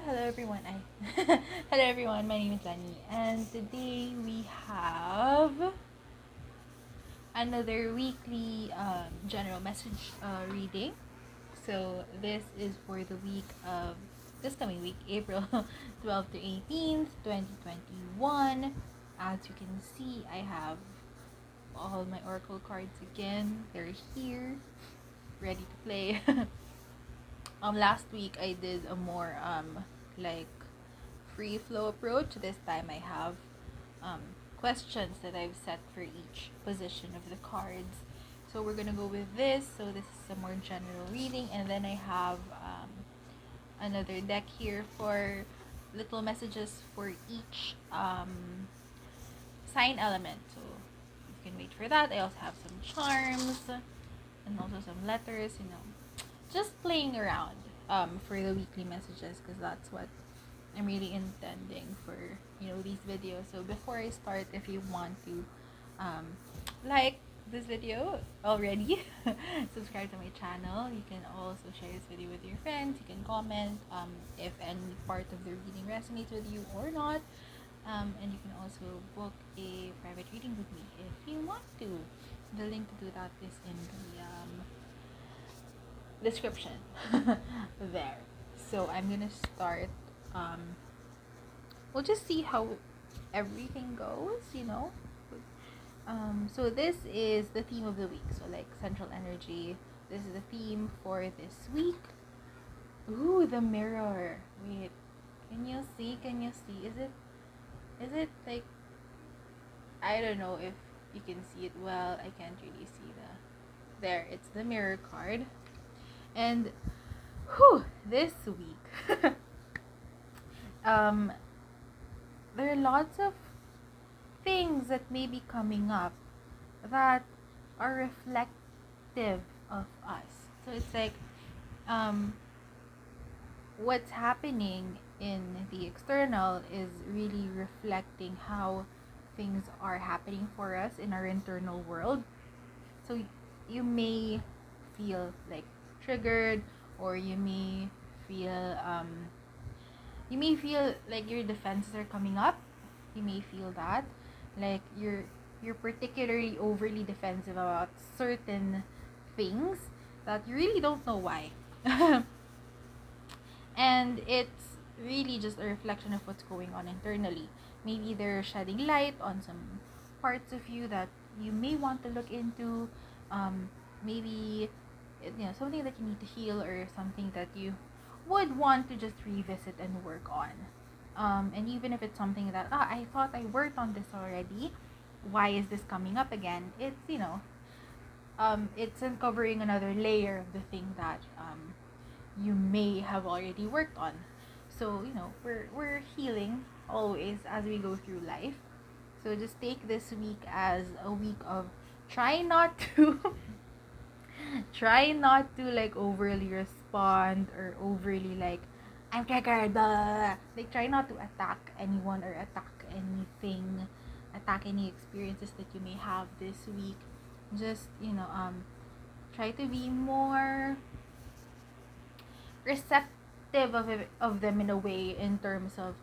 hello everyone. Hello everyone. My name is Leni, and today we have another weekly general message reading. So this is for the week of this coming week, April 12th to 18th, 2021. As you can see, I have all my oracle cards again. They're here, ready to play. Last week I did a more like free flow approach. This time I have um questions that I've set for each position of the cards. So we're gonna go with this. So this is a more general reading, and then I have another deck here for little messages for each sign element. So you can wait for that. I also have some charms and also some letters, just playing around for the weekly messages, because that's what I'm really intending for these videos. So before I start, if you want to like this video already, subscribe to my channel. You can also share this video with your friends. You can comment if any part of the reading resonates with you or not, and you can also book a private reading with me if you want to. The link to do that is in the description there. So I'm gonna start. We'll just see how everything goes. So this is the theme of the week. So like central energy. This is the theme for this week. Ooh, the mirror. Wait, can you see? Is it like, I don't know if you can see it well. I can't really see there. It's the mirror card. And this week there are lots of things that may be coming up that are reflective of us. So it's like what's happening in the external is really reflecting how things are happening for us in our internal world. So you may feel like triggered, or you may feel like your defenses are coming up. You may feel that like you're particularly overly defensive about certain things that you really don't know why. And it's really just a reflection of what's going on internally. Maybe they're shedding light on some parts of you that you may want to look into. Maybe something that you need to heal, or something that you would want to just revisit and work on. And even if it's something that I thought I worked on this already, why is this coming up again? It's it's uncovering another layer of the thing that you may have already worked on. So we're healing always as we go through life. So just take this week as a week of try not to like overly respond, or overly like I'm triggered, blah. Like try not to attack anyone, or attack anything, attack any experiences that you may have this week. Just try to be more receptive of them in a way, in terms of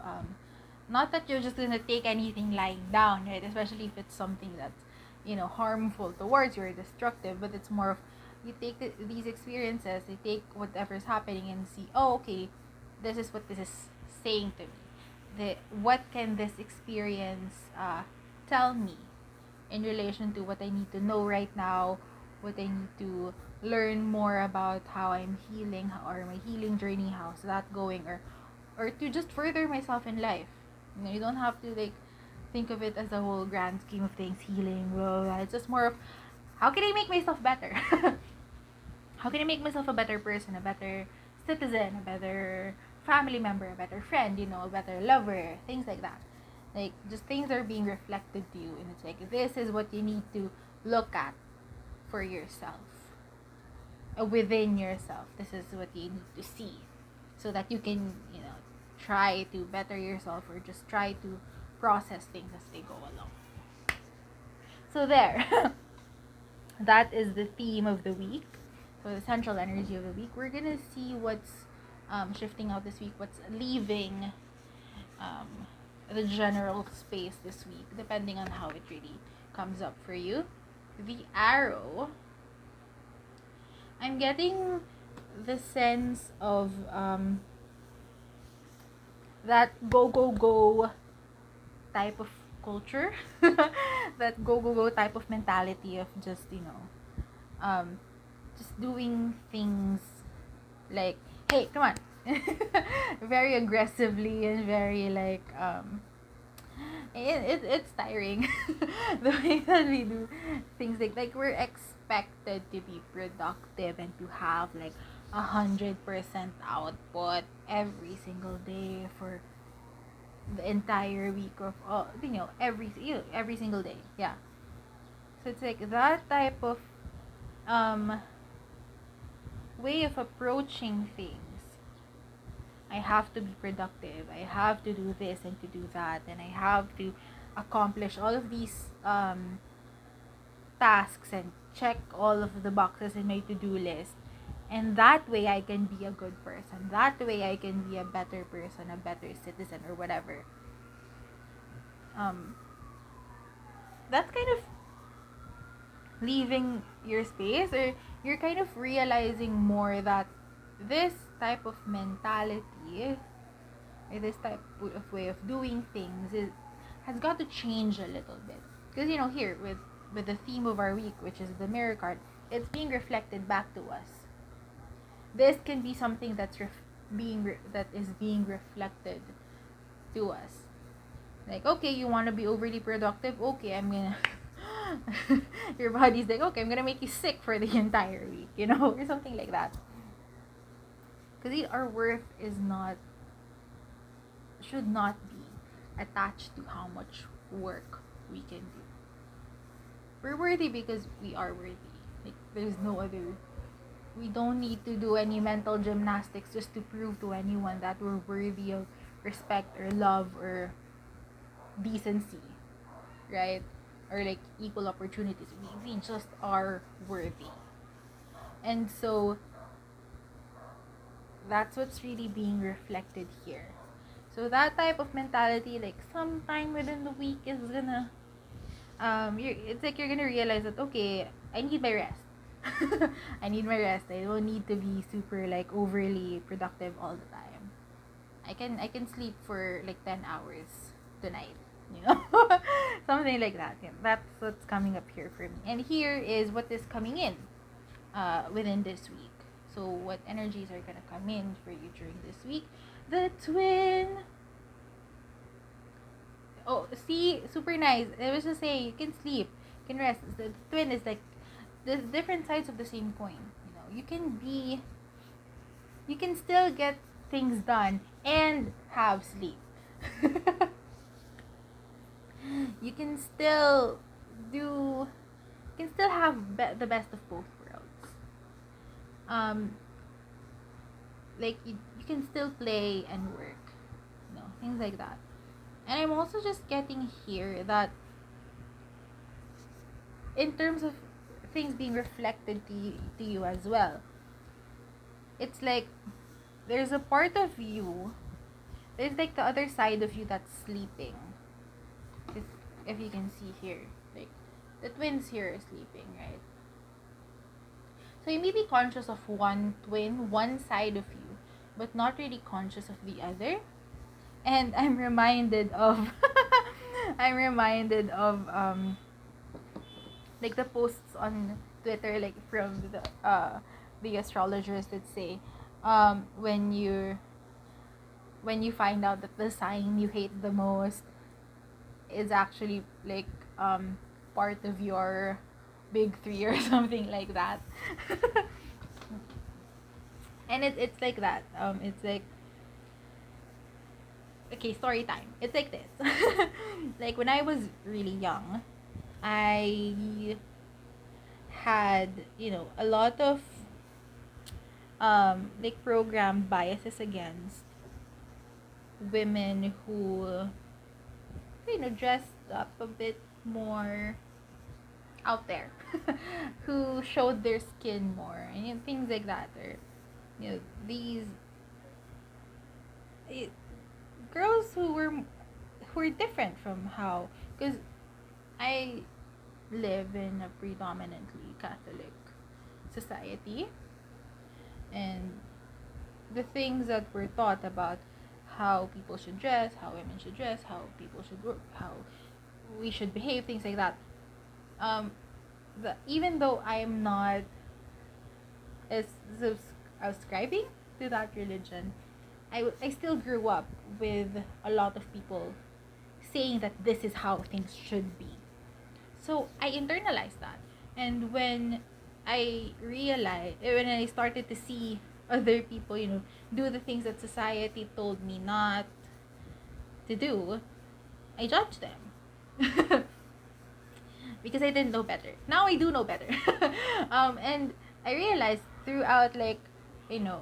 not that you're just gonna take anything lying down, right? Especially if it's something that's harmful towards you or destructive. But it's more of, you take these experiences, you take whatever's happening and see, oh, okay, this is what this is saying to me. What can this experience tell me in relation to what I need to know right now, what I need to learn more about, how I'm healing, or my healing journey, how's that going, or to just further myself in life. You don't have to like think of it as a whole grand scheme of things, healing, blah, blah. It's just more of, how can I make myself better? How can I make myself a better person, a better citizen, a better family member, a better friend, a better lover, things like that. Like, just things are being reflected to you, and it's like, this is what you need to look at for yourself, within yourself. This is what you need to see, so that you can try to better yourself, or just try to process things as they go along. So there. That is the theme of the week. So the central energy of the week. We're gonna see what's shifting out this week, what's leaving um, the general space this week, depending on how it really comes up for you. The arrow, I'm getting the sense of that go type of culture, that go type of mentality of just, just doing things like, hey, come on, very aggressively and very like it's tiring the way that we do things, like we're expected to be productive and to have like 100% output every single day for the entire week of every single day. Yeah, so it's like that type of um way of approaching things. I have to be productive, I have to do this and to do that, and I have to accomplish all of these tasks and check all of the boxes in my to-do list, and that way I can be a good person, that way I can be a better person, a better citizen, or whatever. That's kind of leaving your space, or you're kind of realizing more that this type of mentality, or this type of way of doing things has got to change a little bit, because here with the theme of our week, which is the mirror card, it's being reflected back to us. This can be something that is being reflected to us, like, okay, you want to be overly productive, okay, I'm gonna your body's like, okay, I'm gonna make you sick for the entire week, or something like that. Because our worth should not be attached to how much work we can do. We're worthy because we are worthy. Like, there's no other. We don't need to do any mental gymnastics just to prove to anyone that we're worthy of respect or love or decency, right? Or like equal opportunities. We just are worthy. And so that's what's really being reflected here. So that type of mentality, like sometime within the week, is gonna it's like you're gonna realize that, okay, I need my rest. I need my rest. I don't need to be super like overly productive all the time. I can sleep for like 10 hours tonight, something like that. Yeah, that's what's coming up here for me. And here is what is coming in within this week. So what energies are gonna come in for you during this week? The twin. Oh, see, super nice. I was just saying, you can sleep, you can rest. The twin is like the different sides of the same coin. You can still get things done and have sleep. You can still have the best of both worlds. Like you can still play and work, things like that. And I'm also just getting here that in terms of things being reflected to you as well, it's like there's a part of you, there's like the other side of you that's sleeping. If you can see here, like the twins here are sleeping, right? So you may be conscious of one twin, one side of you, but not really conscious of the other. And I'm reminded of like the posts on Twitter, like from the astrologers that say when you find out that the sign you hate the most is actually like part of your big three or something like that. And it's like that. It's like, okay, story time. It's like this. Like when I was really young, I had, a lot of like programmed biases against women who, dressed up a bit more out there, who showed their skin more, and things like that, or these it, girls who were different from how, because I live in a predominantly Catholic society, and the things that were taught about how people should dress, how women should dress, how people should work, how we should behave, things like that. Um, even though I am not as subscribing to that religion, I still grew up with a lot of people saying that this is how things should be. So I internalized that. And when I started to see other people, do the things that society told me not to do, I judged them. Because I didn't know better. Now I do know better. And I realized you know,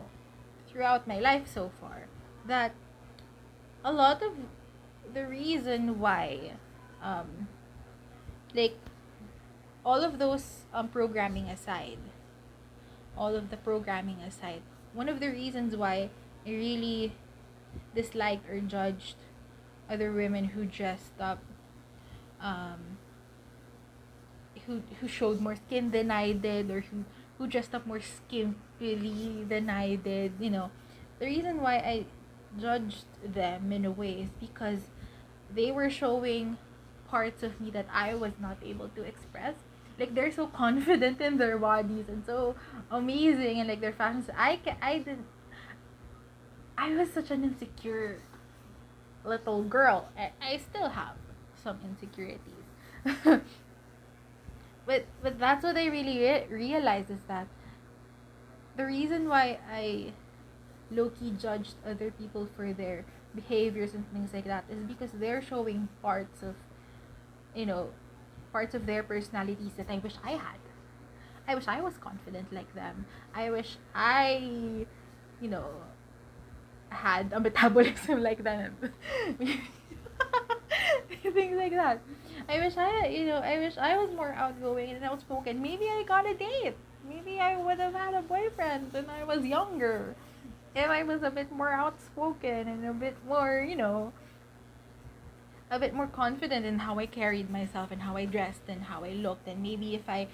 throughout my life so far, that a lot of the reason why, um, like, all of those all of the programming aside, one of the reasons why I really disliked or judged other women who dressed up, um, who showed more skin than I did, or who dressed up more skimpily than I did, the reason why I judged them in a way is because they were showing parts of me that I was not able to express. Like, they're so confident in their bodies and so amazing, and like their fashions. I didn't. I was such an insecure little girl. I still have some insecurities. But that's what I really realized, is that the reason why I low-key judged other people for their behaviors and things like that is because they're showing you know, parts of their personalities that I wish I had. I wish I was confident like them. I wish I, you know, had a metabolism like them. Things like that. I wish I was more outgoing and outspoken. Maybe I got a date. Maybe I would have had a boyfriend when I was younger. If I was a bit more outspoken and a bit more, a bit more confident in how I carried myself and how I dressed and how I looked, and maybe if I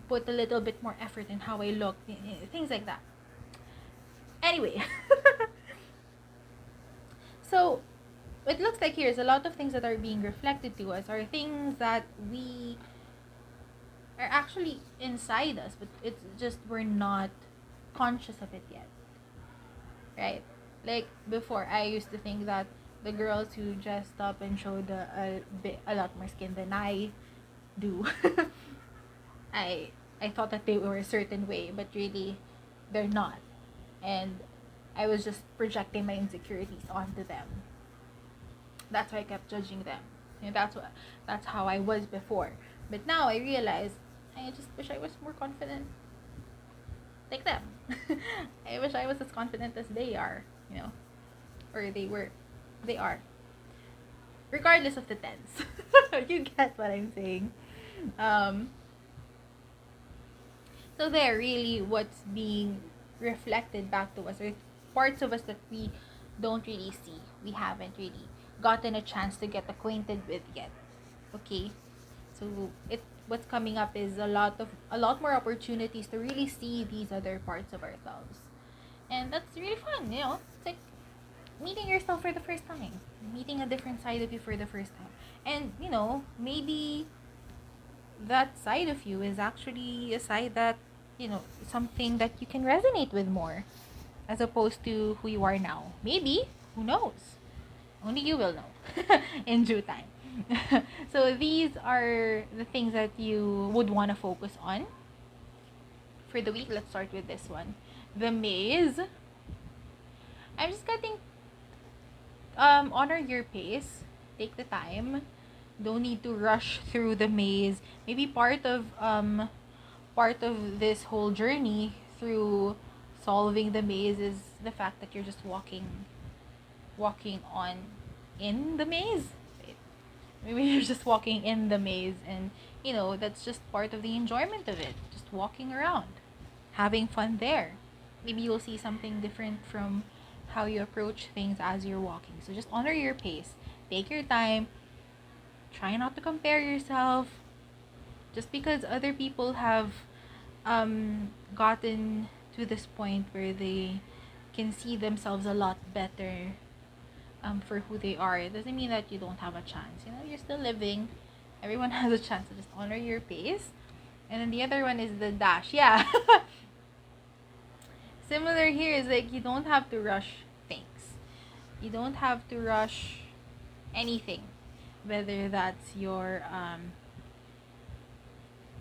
put a little bit more effort in how I looked, things like that. Anyway, so it looks like here's a lot of things that are being reflected to us are things that we are actually inside us, but it's just we're not conscious of it yet, right? Like before, I used to think that the girls who dressed up and showed a lot more skin than I do, I thought that they were a certain way, but really, they're not, and I was just projecting my insecurities onto them. That's why I kept judging them. That's how I was before. But now I realize I just wish I was more confident like them. I wish I was as confident as they are, or they are. Regardless of the tense. You get what I'm saying. Um, so they're really what's being reflected back to us, or parts of us that we don't really see. We haven't really gotten a chance to get acquainted with yet. Okay? So what's coming up is a lot more opportunities to really see these other parts of ourselves. And that's really fun, It's like meeting yourself for the first time, meeting a different side of you for the first time. And, maybe that side of you is actually a side that, something that you can resonate with more as opposed to who you are now. Maybe, who knows? Only you will know in due time. So these are the things that you would want to focus on for the week. Let's start with this one. The maze. I'm just getting honor your pace. Take the time. Don't need to rush through the maze. Maybe part of this whole journey through solving the maze is the fact that you're just walking on in the maze. Maybe you're just walking in the maze, and that's just part of the enjoyment of it, just walking around, having fun there. Maybe you'll see something different from how you approach things as you're walking. So just honor your pace. Take your time. Try not to compare yourself. Just because other people have gotten to this point where they can see themselves a lot better for who they are, it doesn't mean that you don't have a chance. You know, you're still living. Everyone has a chance, to just honor your pace. And then the other one is the dash. Yeah. Similar here is like you don't have to rush things. You don't have to rush anything. Whether that's your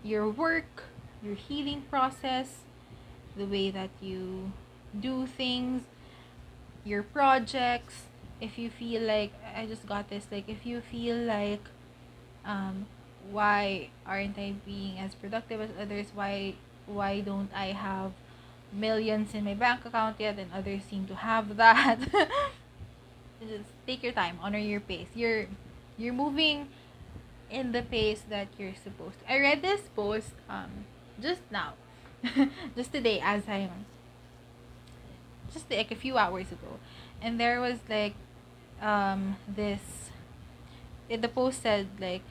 work, your healing process, the way that you do things, your projects. If you feel like, I just got this, like if you feel like why aren't I being as productive as others, why don't I have millions in my bank account yet and others seem to have that. Just take your time, honor your pace. You're moving in the pace that you're supposed to. I read this post just now. Just today, as I'm just like a few hours ago. And there was like this the post said like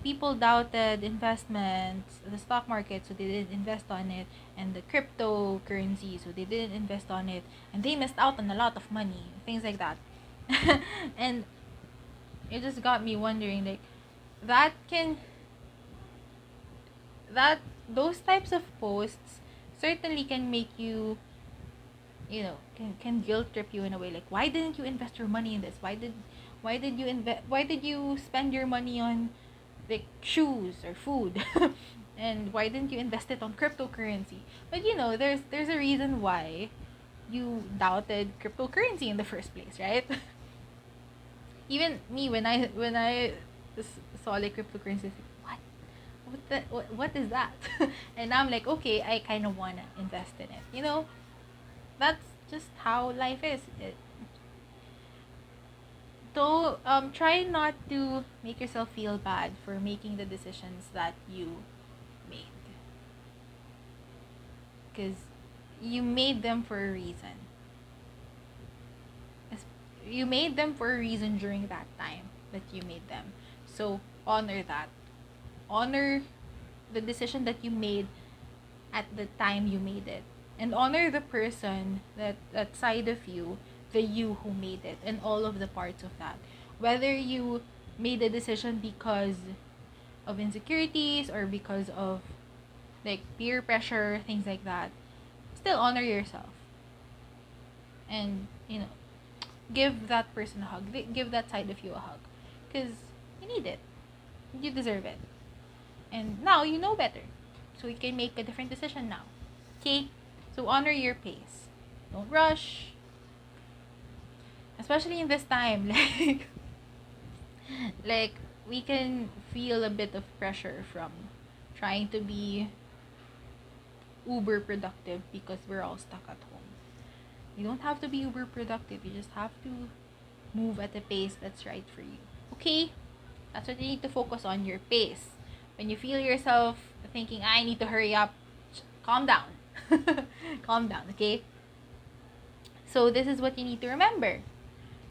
people doubted investments, the stock market, so they didn't invest on it, and the cryptocurrency, so they didn't invest on it, and they missed out on a lot of money, things like that. And it just got me wondering, like that can that those types of posts certainly can make you, you know, can guilt trip you in a way, like why didn't you invest your money in this, why did you spend your money on like shoes or food, and why didn't you invest it on cryptocurrency? But you know, there's a reason why you doubted cryptocurrency in the first place, right? Even me, when I saw like cryptocurrency, what what is that? And now I'm like, okay, I kind of wanna invest in it, you know. That's just how life is. Though try not to make yourself feel bad for making the decisions that you made, because you made them for a reason. You made them for a reason during that time that you made them. So honor that. Honor the decision that you made at the time you made it, and honor the person that side of you, the you who made it, and all of the parts of that. Whether you made a decision because of insecurities or because of like peer pressure, things like that, still honor yourself, and you know, give that person a hug, give that side of you a hug, because you need it, you deserve it, and now you know better, so you can make a different decision now. Okay? So honor your pace. Don't rush. Especially in this time. Like we can feel a bit of pressure from trying to be uber productive because we're all stuck at home. You don't have to be uber productive. You just have to move at a pace that's right for you. Okay? That's what you need to focus on, your pace. When you feel yourself thinking, I need to hurry up, calm down. Calm down, okay? So this is what you need to remember.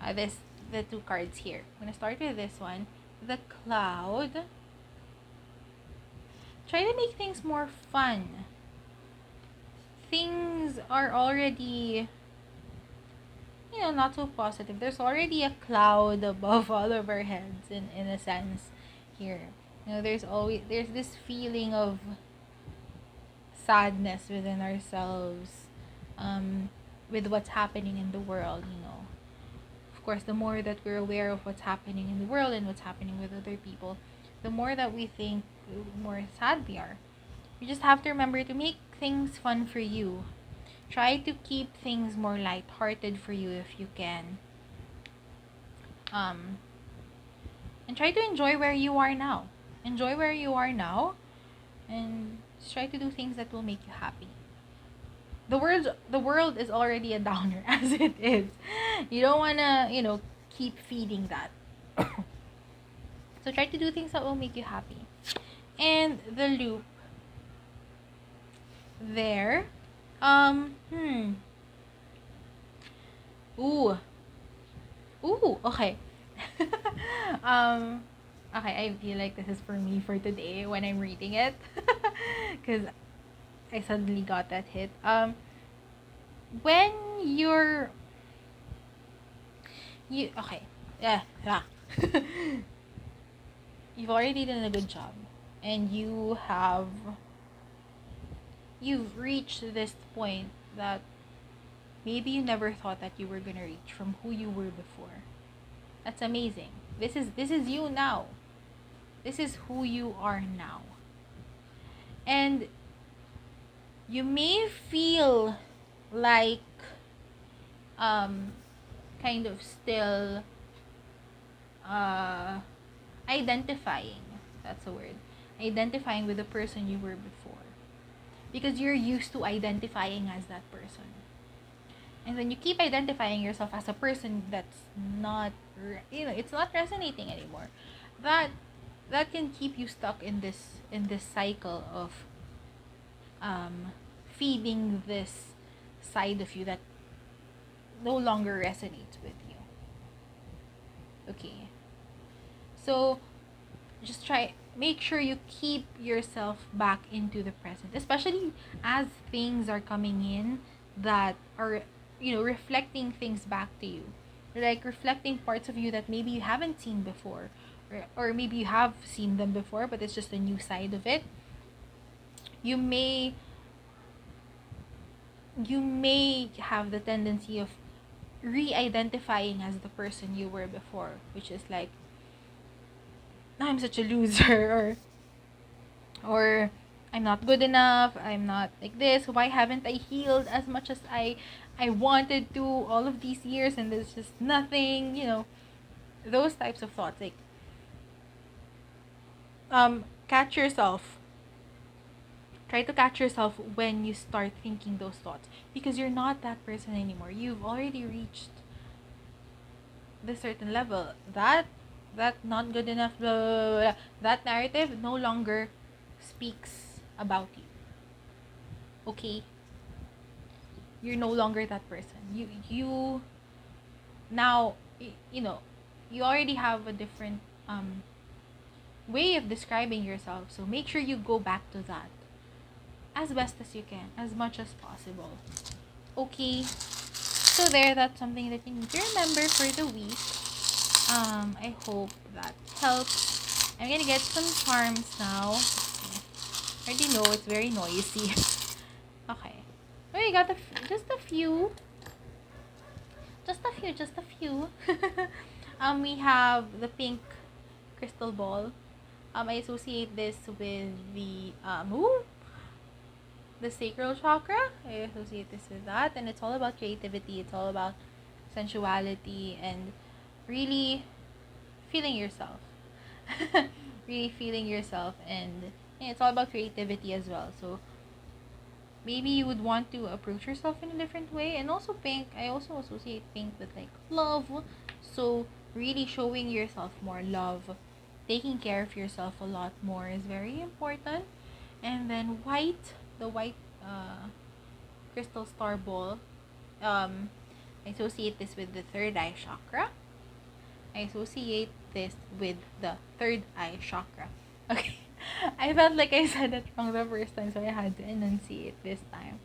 The two cards here. I'm gonna start with this one, the cloud. Try to make things more fun. Things are already, you know, not so positive. There's already a cloud above all of our heads in a sense here. You know, there's this feeling of sadness within ourselves, with what's happening in the world, you know. Of course, the more that we're aware of what's happening in the world and what's happening with other people, the more that we think, the more sad we are. You just have to remember to make things fun for you. Try to keep things more lighthearted for you if you can. And try to enjoy where you are now. Enjoy where you are now, and just try to do things that will make you happy. The world is already a downer as it is. You don't wanna, you know, keep feeding that. So try to do things that will make you happy. And the loop there. Ooh. Ooh, okay. um, okay, I feel like this is for me for today when I'm reading it. Because I suddenly got that hit. When you're you okay, yeah. You've already done a good job, and you've reached this point that maybe you never thought that you were gonna reach from who you were before. That's amazing. This is you now. This is who you are now. And you may feel like um kind of still uh identifying, that's a word, identifying with the person you were before, because you're used to identifying as that person. And when you keep identifying yourself as a person that's not it's not resonating anymore, that that can keep you stuck in this cycle of um feeding this side of you that no longer resonates with you. Okay, so just try, make sure you keep yourself back into the present, especially as things are coming in that are reflecting things back to you, like reflecting parts of you that maybe you haven't seen before, or maybe you have seen them before but it's just a new side of it. You may you may have the tendency of re-identifying as the person you were before, which is like, I'm such a loser, or I'm not good enough, I'm not like this, why haven't I healed as much as I wanted to all of these years, and there's just nothing, those types of thoughts. Like, catch yourself. Try to catch yourself when you start thinking those thoughts, because you're not that person anymore. You've already reached the certain level. That not good enough, blah, blah, blah, blah. That narrative no longer speaks about you. Okay? You're no longer that person. You now, you already have a different way of describing yourself. So make sure you go back to that as best as you can, as much as possible. Okay? So there, that's something that you need to remember for the week. I hope that helps. I'm gonna get some charms now. I already know it's very noisy. Okay. Oh, you got just a few. Just a few. We have the pink crystal ball. I associate this with the sacral chakra. I associate this with that, and it's all about creativity. It's all about sensuality and really feeling yourself. Really feeling yourself, and it's all about creativity as well. So maybe you would want to approach yourself in a different way. And also pink, I also associate pink with like love. So really showing yourself more love, taking care of yourself a lot more is very important. And then white, the white crystal star ball, I associate this with the third eye chakra. I associate this with the third eye chakra. Okay. I felt like I said it wrong the first time, so I had to enunciate this time.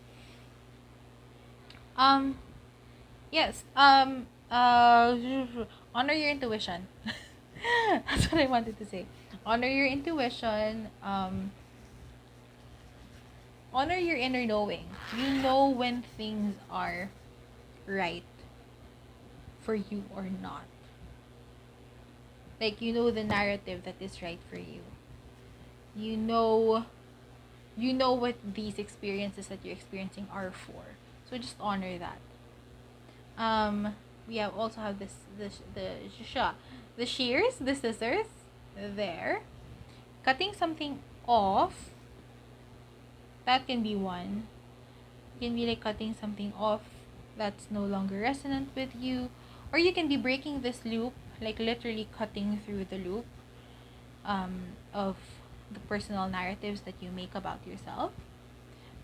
Um, yes. Honor your intuition. That's what I wanted to say. Honor your intuition. Honor your inner knowing. You know when things are right for you or not. Like, you know the narrative that is right for you. You know what these experiences that you're experiencing are for. So just honor that. We have also have the shears, the scissors there. Cutting something off, that can be one. You can be like cutting something off that's no longer resonant with you, or you can be breaking this loop, like literally cutting through the loop of the personal narratives that you make about yourself.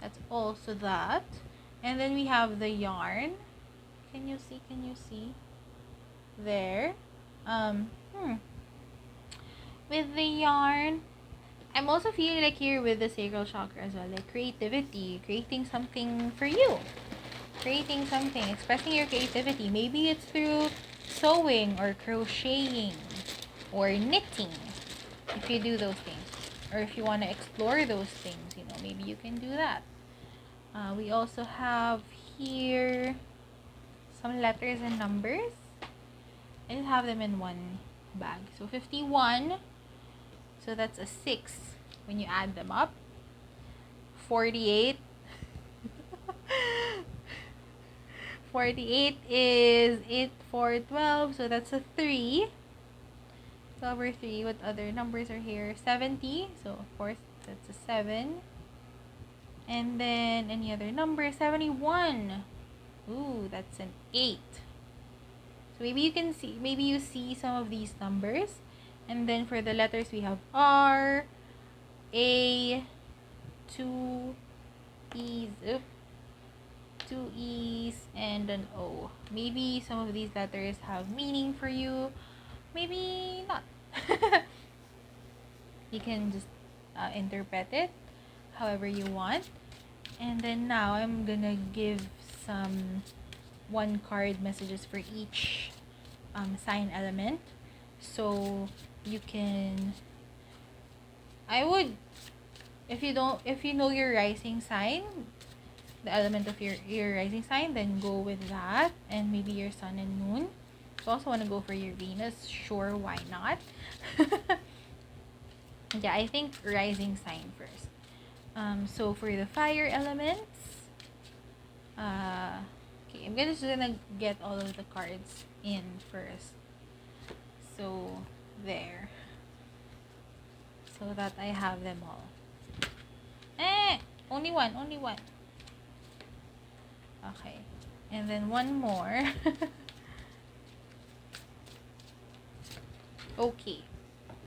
That's also that. And then we have the yarn. Can you see? Can you see? There. Um, hmm. With the yarn, I'm also feeling like here with the sacral chakra as well, like creativity, creating something for you. Creating something, expressing your creativity. Maybe it's through sewing or crocheting or knitting, if you do those things. Or if you want to explore those things, maybe you can do that. We also have here some letters and numbers. I just have them in one bag. So 51, so that's a 6 when you add them up. 48. 48 is 8, 4, 12, so that's a 3. 12 or 3. What other numbers are here? 70, so of course that's a 7. And then any other number? 71. Ooh, that's an 8. So maybe you can see, maybe you see some of these numbers. And then for the letters, we have R, A, 2 E's, 2 E's, and an O. Maybe some of these letters have meaning for you, maybe not. You can just interpret it however you want. And then now I'm gonna give some one card messages for each sign element. So you can, I would, if you know your rising sign, the element of your rising sign, then go with that, and maybe your sun and moon. If you also want to go for your Venus, sure, why not? Yeah, I think rising sign first. So for the fire elements, okay, I'm just gonna get all of the cards in first. So there, so that I have them all. Only one, only one. Okay, and then one more. Okay,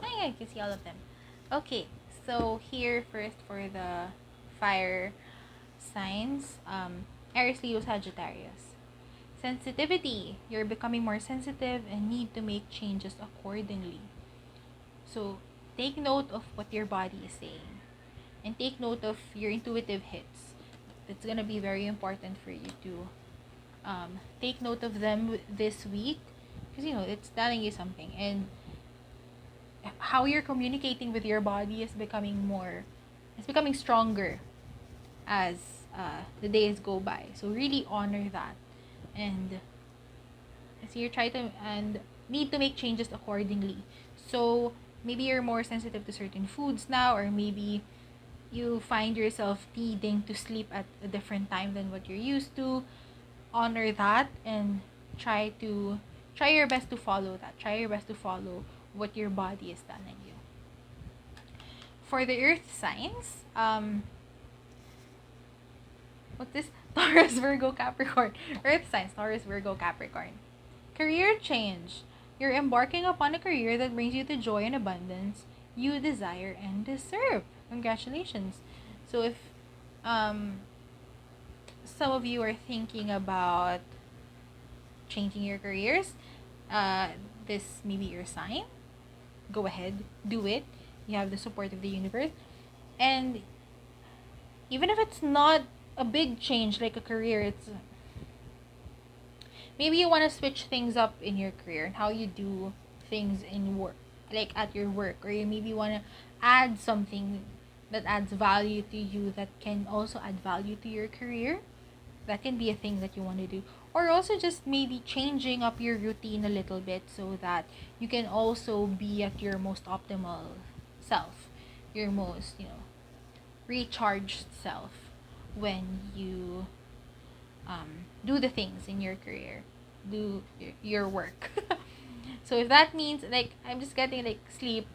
I can see all of them. Okay, so here first for the fire signs, Aries, Leo, Sagittarius. Sensitivity. You're becoming more sensitive and need to make changes accordingly. So take note of what your body is saying, and take note of your intuitive hits. It's gonna be very important for you to take note of them this week, because it's telling you something, and how you're communicating with your body is becoming stronger as the days go by. So really honor that, and so you're trying to and need to make changes accordingly. So maybe you're more sensitive to certain foods now, or maybe you find yourself needing to sleep at a different time than what you're used to. Honor that and try your best to follow that. Try your best to follow what your body is telling you. For the earth signs, what's this? Taurus, Virgo, Capricorn. Earth signs, Taurus, Virgo, Capricorn. Career change. You're embarking upon a career that brings you the joy and abundance you desire and deserve. Congratulations. So if some of you are thinking about changing your careers, this may be your sign. Go ahead, do it. You have the support of the universe. And even if it's not a big change like a career, it's maybe you want to switch things up in your career and how you do things in work, like at your work, or you maybe want to add something that adds value to you that can also add value to your career. That can be a thing that you want to do, or also just maybe changing up your routine a little bit so that you can also be at your most optimal self, your most recharged self when you do the things in your career, do your work. So if that means like I'm just getting like sleep,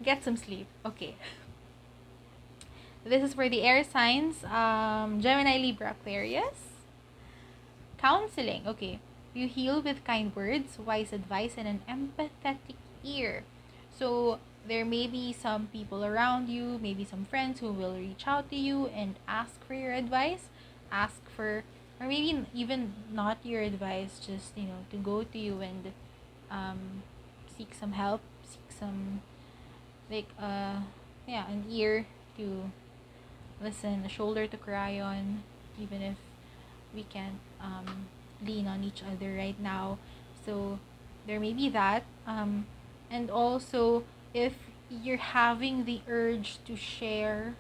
get some sleep. Okay, this is for the air signs, Gemini, Libra, Aquarius. Counseling. Okay, you heal with kind words, wise advice, and an empathetic ear. So there may be some people around you, maybe some friends who will reach out to you and ask for your advice, ask for or maybe even not your advice, just to go to you and seek some help, seek some, like, yeah, an ear to listen, a shoulder to cry on, even if we can't lean on each other right now. So there may be that. And also, if you're having the urge to share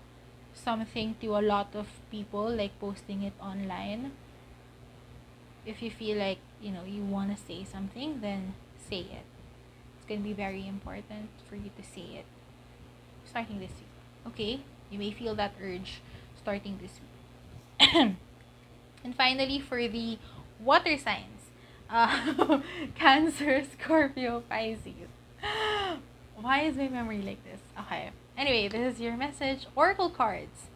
something to a lot of people, like posting it online, if you feel like you want to say something, then say it. It's going to be very important for you to say it starting this week. Okay, you may feel that urge starting this week. And finally, for the water signs, Cancer, Scorpio, Pisces. Why is my memory like this? Okay. Anyway, this is your message. Oracle cards.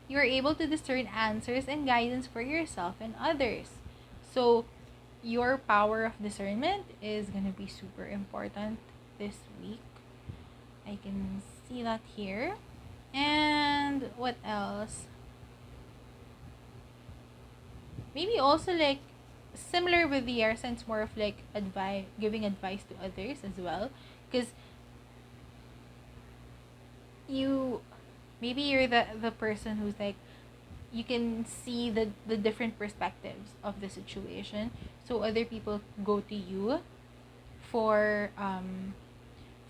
You are able to discern answers and guidance for yourself and others. So, your power of discernment is going to be super important this week. I can see that here. And what else? Maybe also, like, similar with the air signs, more of like advice, giving advice to others as well, because you maybe you're the person who's like, you can see the different perspectives of the situation, so other people go to you for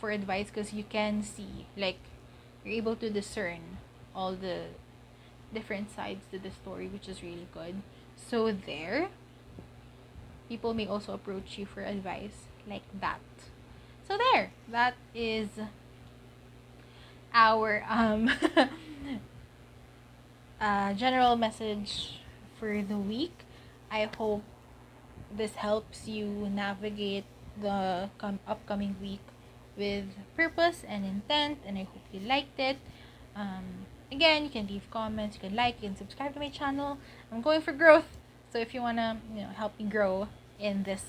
advice, because you can see, like, you're able to discern all the different sides to the story, which is really good. So there, people may also approach you for advice like that. So there, that is our general message for the week. I hope this helps you navigate the upcoming week with purpose and intent, and I hope you liked it. Again, you can leave comments, you can like, you can subscribe to my channel. I'm going for growth, so if you wanna help me grow in this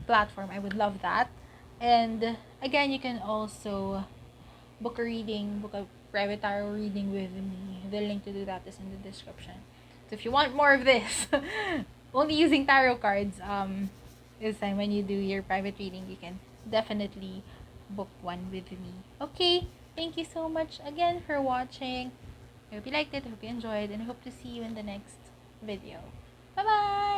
platform, I would love that. And again, you can also book a reading, book a private tarot reading with me. The link to do that is in the description. So if you want more of this, only using tarot cards, this time when you do your private reading, you can definitely book one with me. Okay, thank you so much again for watching. I hope you liked it, I hope you enjoyed, and I hope to see you in the next video. Bye bye!